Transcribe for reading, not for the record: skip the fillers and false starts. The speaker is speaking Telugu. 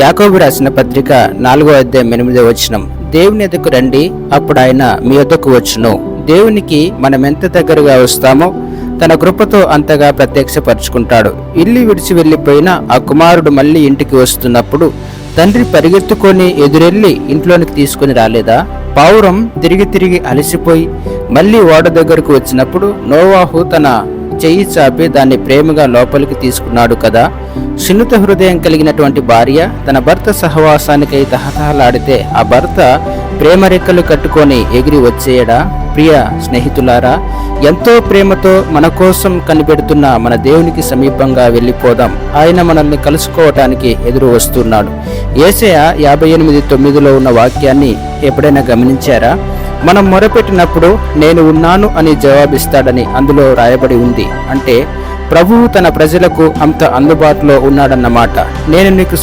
యాకోబు రాసిన పత్రిక 4వ అధ్యాయం 8వ వచనం. దేవుని ఎద్దకు రండి, అప్పుడు ఆయన మీ వద్దకు వచ్చును. దేవునికి మనం ఎంత దగ్గరగా వస్తామో తన కృపతో అంతగా ప్రత్యక్షపరుచుకుంటాడు. ఇల్లు విడిచి వెళ్ళిపోయిన ఆ కుమారుడు మళ్ళీ ఇంటికి వస్తున్నప్పుడు తండ్రి పరిగెత్తుకొని ఎదురెళ్ళి ఇంట్లోనికి తీసుకుని రాలేదా? పావురం తిరిగి అలసిపోయి మళ్ళీ ఓడ దగ్గరకు వచ్చినప్పుడు నోవాహు తన చెయ్యి చాపి దాన్ని ప్రేమగా లోపలికి తీసుకున్నాడు కదా. సున్నిత హృదయం కలిగినటువంటి భార్య తన భర్త సహవాసానికై తహతహలాడితే ఆ భర్త ప్రేమ రెక్కలు కట్టుకొని ఎగిరి వచ్చేయడా? ప్రియ స్నేహితులారా, ఎంతో ప్రేమతో మన కోసం కనిపెడుతున్న మన దేవునికి సమీపంగా వెళ్ళిపోదాం. ఆయన మనల్ని కలుసుకోవటానికి ఎదురు వస్తున్నాడు. యేషయా 58:9లో ఉన్న వాక్యాన్ని ఎప్పుడైనా గమనించారా? మనం మొరపెట్టినప్పుడు నేను ఉన్నాను అని జవాబిస్తాడని అందులో రాయబడి ఉంది. అంటే ప్రభువు తన ప్రజలకు అంత అందుబాటులో ఉన్నాడన్నమాట. నేను నీకు